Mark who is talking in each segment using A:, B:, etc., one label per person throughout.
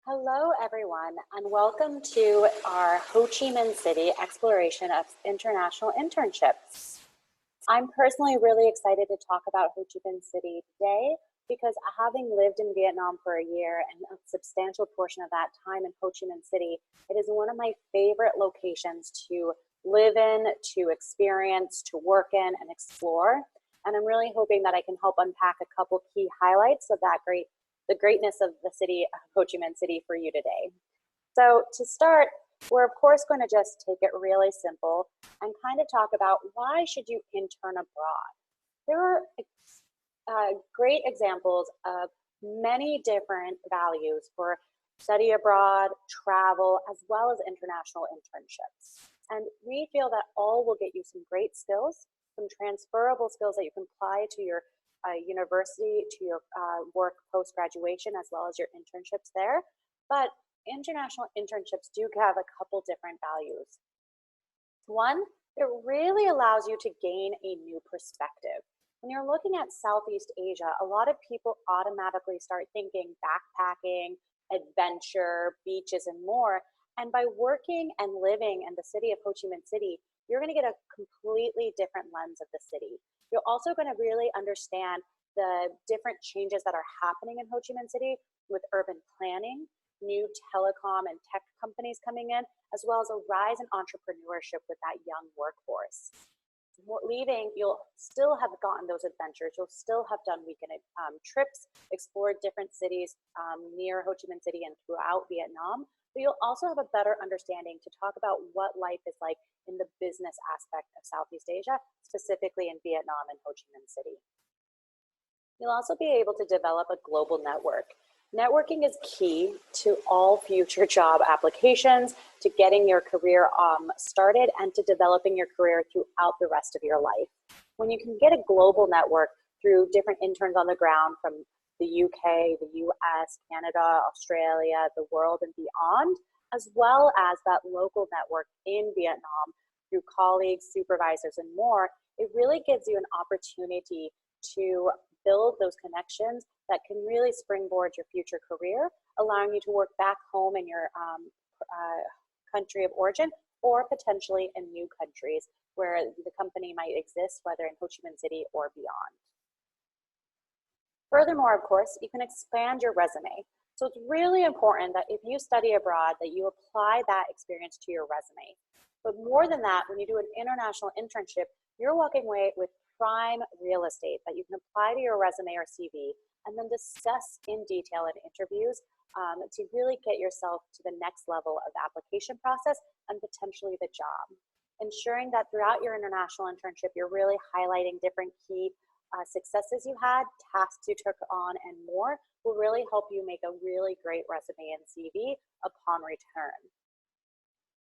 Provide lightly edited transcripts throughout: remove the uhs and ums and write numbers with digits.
A: Hello, everyone, and welcome to our Ho Chi Minh City exploration of international internships. I'm personally really excited to talk about Ho Chi Minh City today because having lived in Vietnam for a year and a substantial portion of that time in Ho Chi Minh City, it is one of my favorite locations to live in, to experience, to work in, and explore. And I'm really hoping that I can help unpack a couple key highlights of the greatness of the city of Ho Chi Minh City for you today. So to start, we're of course going to just take it really simple and kind of talk about why should you intern abroad. There are great examples of many different values for study abroad, travel, as well as international internships. And we feel that all will get you some great skills, some transferable skills that you can apply to your university, to your work post-graduation, as well as your internships there. But international internships do have a couple different values. One, it really allows you to gain a new perspective. When you're looking at Southeast Asia, a lot of people automatically start thinking backpacking, adventure, beaches, and more. And by working and living in the city of Ho Chi Minh City, you're going to get a completely different lens of the city. You're also going to really understand the different changes that are happening in Ho Chi Minh City with urban planning, new telecom and tech companies coming in, as well as a rise in entrepreneurship with that young workforce. Leaving, you'll still have gotten those adventures. You'll still have done weekend trips, explored different cities near Ho Chi Minh City and throughout Vietnam. But you'll also have a better understanding to talk about what life is like in the business aspect of Southeast Asia, specifically in Vietnam and Ho Chi Minh City. You'll also be able to develop a global network. Networking is key to all future job applications, to getting your career started, and to developing your career throughout the rest of your life. When you can get a global network through different interns on the ground from the UK, the US, Canada, Australia, the world, and beyond, as well as that local network in Vietnam through colleagues, supervisors, and more, it really gives you an opportunity to build those connections that can really springboard your future career, allowing you to work back home in your country of origin or potentially in new countries where the company might exist, whether in Ho Chi Minh City or beyond. Furthermore, of course, you can expand your resume. So it's really important that if you study abroad, that you apply that experience to your resume. But more than that, when you do an international internship, you're walking away with prime real estate that you can apply to your resume or CV and then discuss in detail in interviews to really get yourself to the next level of the application process and potentially the job. Ensuring that throughout your international internship, you're really highlighting different key successes you had, tasks you took on, and more will really help you make a really great resume and CV upon return.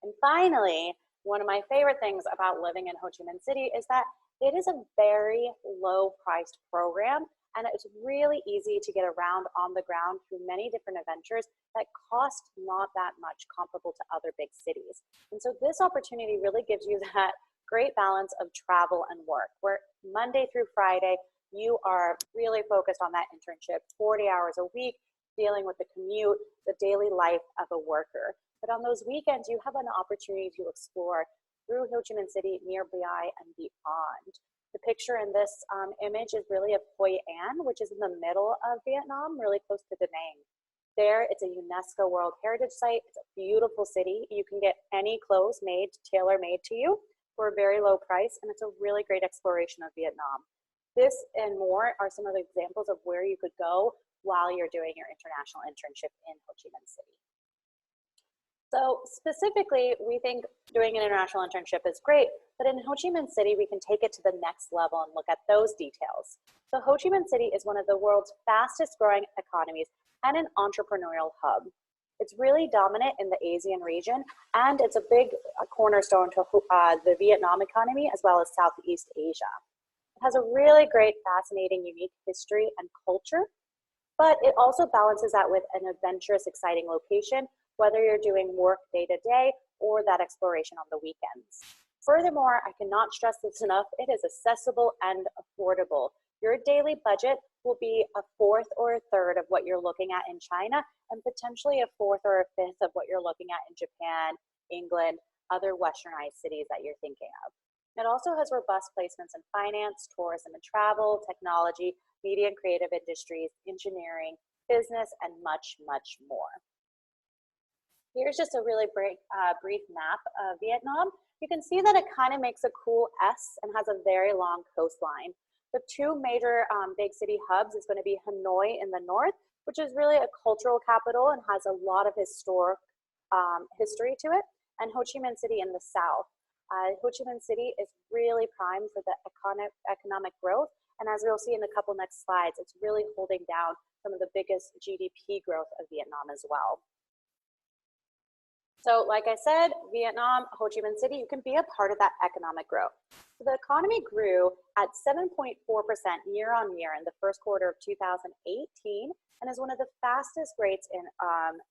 A: And finally, one of my favorite things about living in Ho Chi Minh City is that it is a very low-priced program, and it's really easy to get around on the ground through many different adventures that cost not that much comparable to other big cities. And so this opportunity really gives you that great balance of travel and work, where Monday through Friday, you are really focused on that internship, 40 hours a week, dealing with the commute, the daily life of a worker. But on those weekends, you have an opportunity to explore through Ho Chi Minh City, nearby and beyond. The picture in this image is really of Hoi An, which is in the middle of Vietnam, really close to Da Nang. There, it's a UNESCO World Heritage Site. It's a beautiful city. You can get any clothes made, tailor-made to you for a very low price, and it's a really great exploration of Vietnam. This and more are some of the examples of where you could go while you're doing your international internship in Ho Chi Minh City. So specifically, we think doing an international internship is great, but in Ho Chi Minh City, we can take it to the next level and look at those details. So Ho Chi Minh City is one of the world's fastest growing economies and an entrepreneurial hub. It's really dominant in the ASEAN region, and it's a big cornerstone to the Vietnam economy as well as Southeast Asia. It has a really great, fascinating, unique history and culture, but it also balances that with an adventurous, exciting location, whether you're doing work day to day or that exploration on the weekends. Furthermore, I cannot stress this enough, it is accessible and affordable. Your daily budget will be a fourth or a third of what you're looking at in China, and potentially a fourth or a fifth of what you're looking at in Japan, England, other westernized cities that you're thinking of. It also has robust placements in finance, tourism and travel, technology, media and creative industries, engineering, business, and much, much more. Here's just a really brief map of Vietnam. You can see that it kind of makes a cool S and has a very long coastline. The two major big city hubs is going to be Hanoi in the north, which is really a cultural capital and has a lot of historic history to it, and Ho Chi Minh City in the south. Ho Chi Minh City is really primed for the economic growth, and as we'll see in a couple next slides, it's really holding down some of the biggest GDP growth of Vietnam as well. So like I said, Vietnam, Ho Chi Minh City, you can be a part of that economic growth. So the economy grew at 7.4% year on year in the first quarter of 2018 and is one of the fastest rates in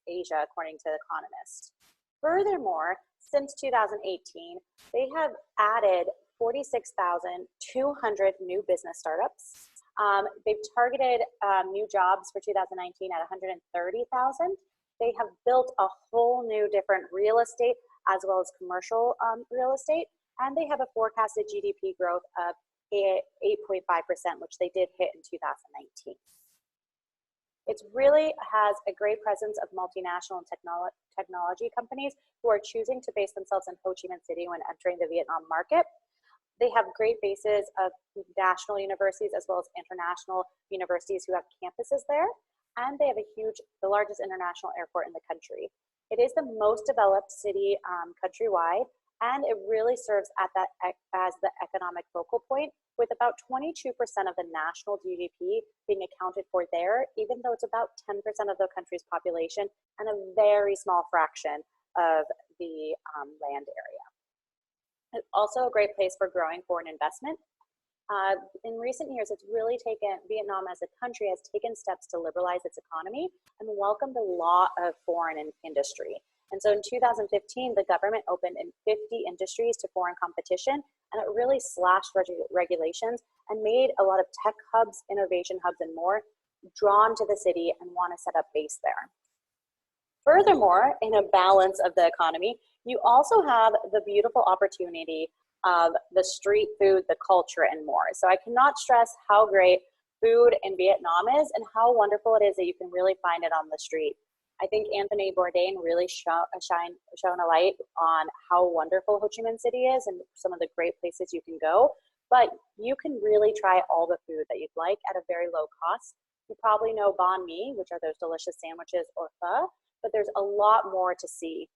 A: Asia, according to economists. Furthermore, since 2018, they have added 46,200 new business startups. They've targeted new jobs for 2019 at 130,000. They have built a whole new different real estate as well as commercial real estate, and they have a forecasted GDP growth of 8.5%, which they did hit in 2019. It really has a great presence of multinational and technology companies who are choosing to base themselves in Ho Chi Minh City when entering the Vietnam market. They have great bases of national universities as well as international universities who have campuses there. And they have the largest international airport in the country. It is the most developed city countrywide, and it really serves as the economic focal point, with about 22% of the national GDP being accounted for there, even though it's about 10% of the country's population and a very small fraction of the land area. It's also a great place for growing foreign investment. In recent years, Vietnam as a country has taken steps to liberalize its economy and welcomed a lot of foreign industry. And so in 2015, the government opened in 50 industries to foreign competition, and it really slashed regulations and made a lot of tech hubs, innovation hubs, and more drawn to the city and want to set up base there. Furthermore, in a balance of the economy, you also have the beautiful opportunity of the street food, the culture, and more. So I cannot stress how great food in Vietnam is and how wonderful it is that you can really find it on the street. I think Anthony Bourdain really shone a light on how wonderful Ho Chi Minh City is and some of the great places you can go, but you can really try all the food that you'd like at a very low cost. You probably know banh mi, which are those delicious sandwiches, or pho, but there's a lot more to see.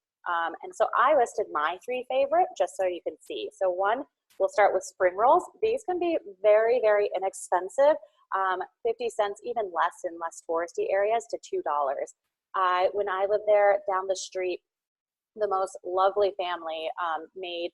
A: And so I listed my 3 favorite just so you can see. So one, we'll start with spring rolls. These can be very, very inexpensive, 50 cents, even less in less touristy areas, to $2. When I lived there down the street, the most lovely family made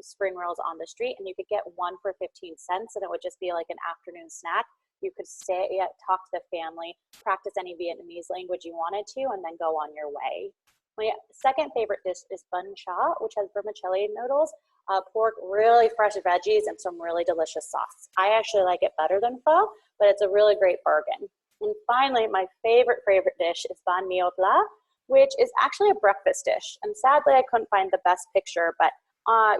A: spring rolls on the street, and you could get one for 15 cents, and it would just be like an afternoon snack. You could stay, talk to the family, practice any Vietnamese language you wanted to, and then go on your way. My second favorite dish is bun cha, which has vermicelli noodles, pork, really fresh veggies, and some really delicious sauce. I actually like it better than pho, but it's a really great bargain. And finally, my favorite dish is banh mi au plat, which is actually a breakfast dish. And sadly, I couldn't find the best picture, but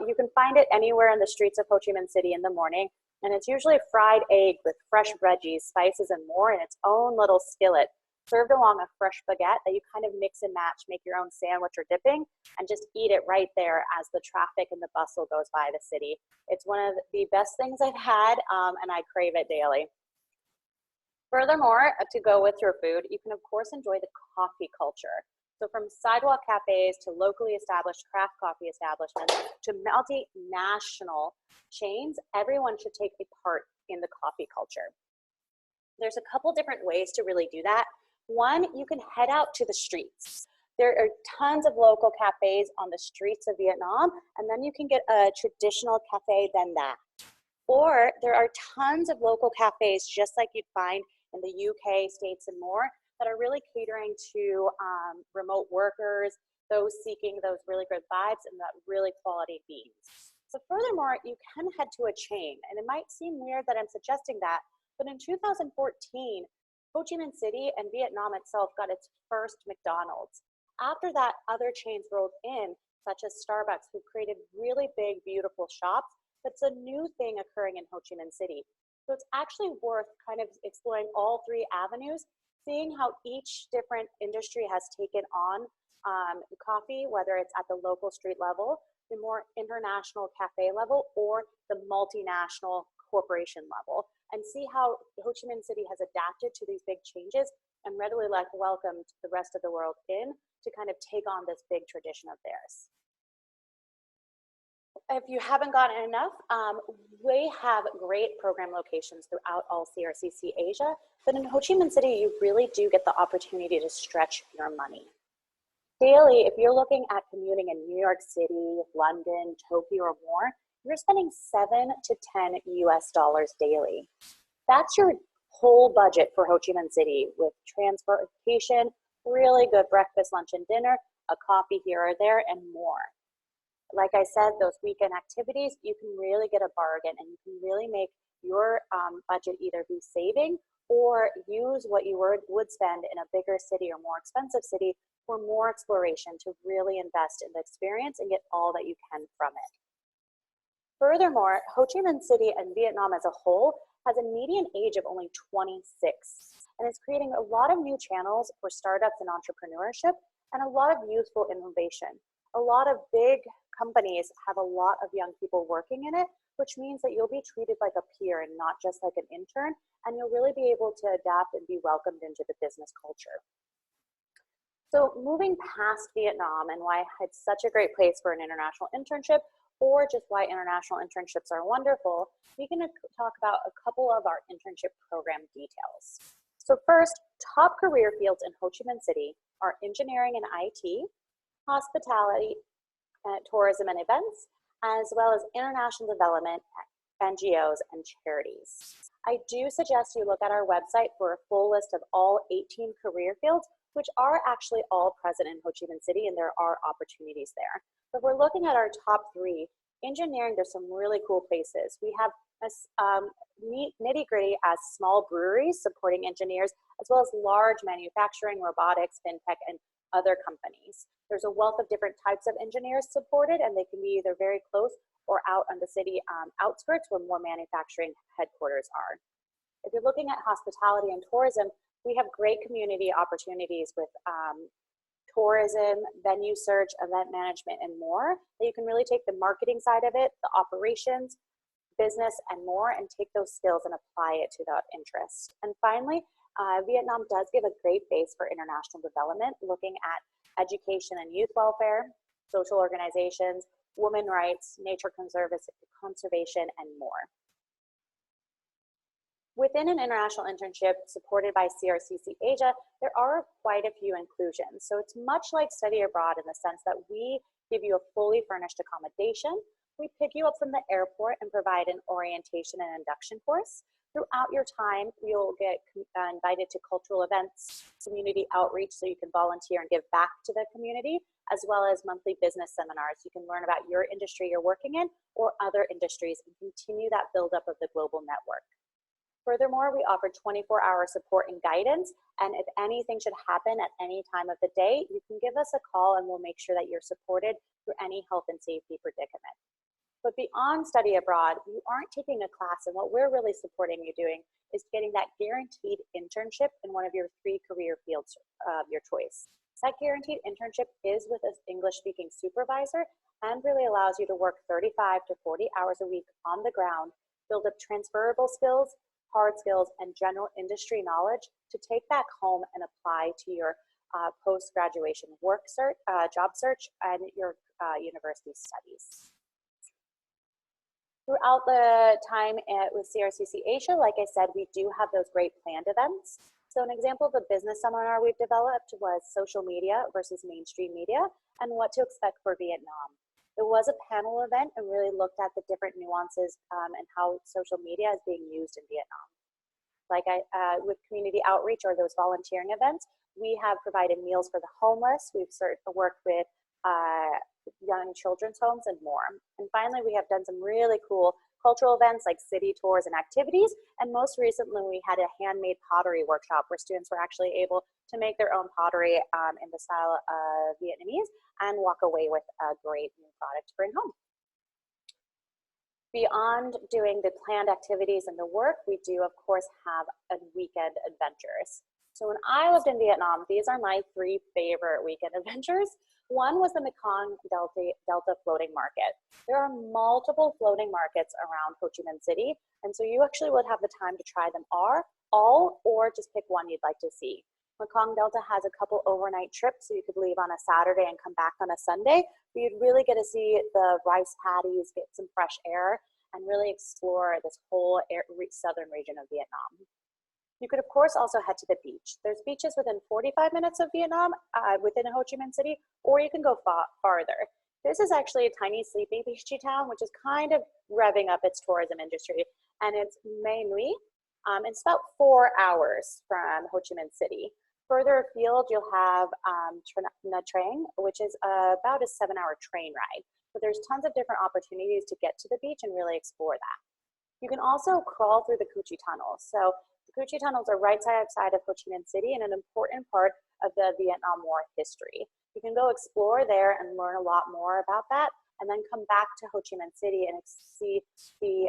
A: you can find it anywhere in the streets of Ho Chi Minh City in the morning. And it's usually a fried egg with fresh veggies, spices, and more in its own little skillet, served along a fresh baguette that you kind of mix and match, make your own sandwich or dipping, and just eat it right there as the traffic and the bustle goes by the city. It's one of the best things I've had, and I crave it daily. Furthermore, to go with your food, you can of course enjoy the coffee culture. So from sidewalk cafes to locally established craft coffee establishments to multinational chains, everyone should take a part in the coffee culture. There's a couple different ways to really do that. One, you can head out to the streets. There are tons of local cafes on the streets of Vietnam, and then you can get a traditional cafe than that. Or there are tons of local cafes just like you'd find in the UK, States, and more that are really catering to remote workers, those seeking those really good vibes and that really quality beans. So furthermore, you can head to a chain, and it might seem weird that I'm suggesting that, But in 2014, Ho Chi Minh City and Vietnam itself got its first McDonald's. After that, other chains rolled in, such as Starbucks, who created really big, beautiful shops. That's a new thing occurring in Ho Chi Minh City. So it's actually worth kind of exploring all three avenues, seeing how each different industry has taken on coffee, whether it's at the local street level, the more international cafe level, or the multinational corporation level, and see how Ho Chi Minh City has adapted to these big changes and readily welcomed the rest of the world in to kind of take on this big tradition of theirs. If you haven't gotten enough, we have great program locations throughout all CRCC Asia, but in Ho Chi Minh City, you really do get the opportunity to stretch your money. Daily, if you're looking at commuting in New York City, London, Tokyo, or more, you're spending $7 to $10 US daily. That's your whole budget for Ho Chi Minh City, with transportation, really good breakfast, lunch, and dinner, a coffee here or there, and more. Like I said, those weekend activities, you can really get a bargain, and you can really make your budget either be saving or use what you would spend in a bigger city or more expensive city for more exploration to really invest in the experience and get all that you can from it. Furthermore, Ho Chi Minh City and Vietnam as a whole has a median age of only 26, and is creating a lot of new channels for startups and entrepreneurship, and a lot of youthful innovation. A lot of big companies have a lot of young people working in it, which means that you'll be treated like a peer and not just like an intern, and you'll really be able to adapt and be welcomed into the business culture. So moving past Vietnam and why it's such a great place for an international internship, or just why international internships are wonderful, we can talk about a couple of our internship program details. So first, top career fields in Ho Chi Minh City are engineering and IT, hospitality, tourism and events, as well as international development, NGOs, and charities. I do suggest you look at our website for a full list of all 18 career fields, which are actually all present in Ho Chi Minh City, and there are opportunities there. But we're looking at our top three. Engineering, there's some really cool places. We have nitty-gritty as small breweries supporting engineers, as well as large manufacturing, robotics, fintech, and other companies. There's a wealth of different types of engineers supported, and they can be either very close or out on the city outskirts where more manufacturing headquarters are. If you're looking at hospitality and tourism, we have great community opportunities with tourism, venue search, event management, and more, that you can really take the marketing side of it, the operations, business, and more, and take those skills and apply it to that interest. And finally, Vietnam does give a great base for international development, looking at education and youth welfare, social organizations, women's rights, nature conservation, and more. Within an international internship supported by CRCC Asia, there are quite a few inclusions. So it's much like study abroad in the sense that we give you a fully furnished accommodation. We pick you up from the airport and provide an orientation and induction course. Throughout your time, you'll get invited to cultural events, community outreach, so you can volunteer and give back to the community, as well as monthly business seminars. You can learn about your industry you're working in or other industries and continue that buildup of the global network. Furthermore, we offer 24-hour support and guidance, and if anything should happen at any time of the day, you can give us a call and we'll make sure that you're supported through any health and safety predicament. But beyond study abroad, you aren't taking a class, and what we're really supporting you doing is getting that guaranteed internship in one of your 3 career fields of your choice. That guaranteed internship is with an English-speaking supervisor and really allows you to work 35 to 40 hours a week on the ground, build up transferable skills, hard skills, and general industry knowledge to take back home and apply to your post-graduation job search, and your university studies. Throughout the time with CRCC Asia, like I said, we do have those great planned events. So an example of a business seminar we've developed was social media versus mainstream media and what to expect for Vietnam. It was a panel event and really looked at the different nuances and how social media is being used in Vietnam. Like with community outreach or those volunteering events, we have provided meals for the homeless. We've worked with young children's homes and more. And finally, we have done some really cool cultural events like city tours and activities. And most recently, we had a handmade pottery workshop where students were actually able to make their own pottery in the style of Vietnamese and walk away with a great new product to bring home. Beyond doing the planned activities and the work, we do, of course, have weekend adventures. So when I lived in Vietnam, these are my 3 favorite weekend adventures. One was the Mekong Delta floating market. There are multiple floating markets around Ho Chi Minh City, and so you actually would have the time to try them all, or just pick one you'd like to see. Mekong Delta has a couple overnight trips, so you could leave on a Saturday and come back on a Sunday. But you'd really get to see the rice paddies, get some fresh air, and really explore this whole southern region of Vietnam. You could, of course, also head to the beach. There's beaches within 45 minutes of Vietnam, within Ho Chi Minh City, or you can go farther. This is actually a tiny sleepy beachy town, which is kind of revving up its tourism industry, and it's Mae Nui. It's about 4 hours from Ho Chi Minh City. Further afield, you'll have Nha Trang, which is about a 7-hour train ride. But there's tons of different opportunities to get to the beach and really explore that. You can also crawl through the Cu Chi tunnels. So the Cu Chi tunnels are right outside of Ho Chi Minh City and an important part of the Vietnam War history. You can go explore there and learn a lot more about that, and then come back to Ho Chi Minh City and see the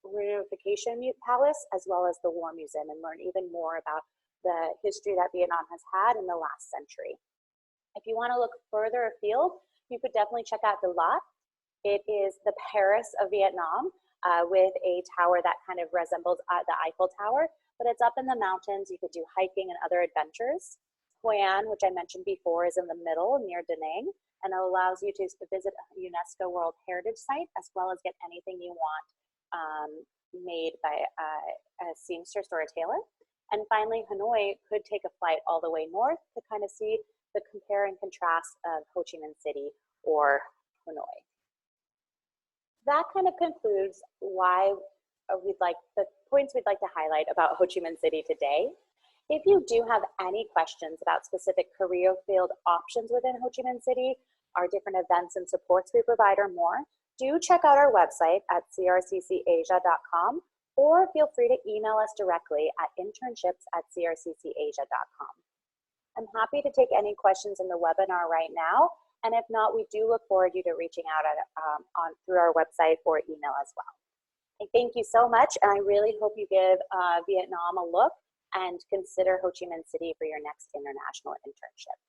A: Reunification Palace as well as the War Museum, and learn even more about the history that Vietnam has had in the last century. If you want to look further afield, you could definitely check out the Lot. It is the Paris of Vietnam, with a tower that kind of resembles the Eiffel Tower, but it's up in the mountains. You could do hiking and other adventures. Hoi An, which I mentioned before, is in the middle near Da Nang, and it allows you to visit a UNESCO World Heritage Site, as well as get anything you want made by a seamstress or a tailor. And finally, Hanoi could take a flight all the way north to kind of see the compare and contrast of Ho Chi Minh City or Hanoi. That kind of concludes why the points we'd like to highlight about Ho Chi Minh City today. If you do have any questions about specific career field options within Ho Chi Minh City, our different events and supports we provide or more, do check out our website at crccasia.com, or feel free to email us directly at internships@crccasia.com. I'm happy to take any questions in the webinar right now, and if not, we do look forward to you reaching out through our website or email as well. I thank you so much, and I really hope you give Vietnam a look and consider Ho Chi Minh City for your next international internship.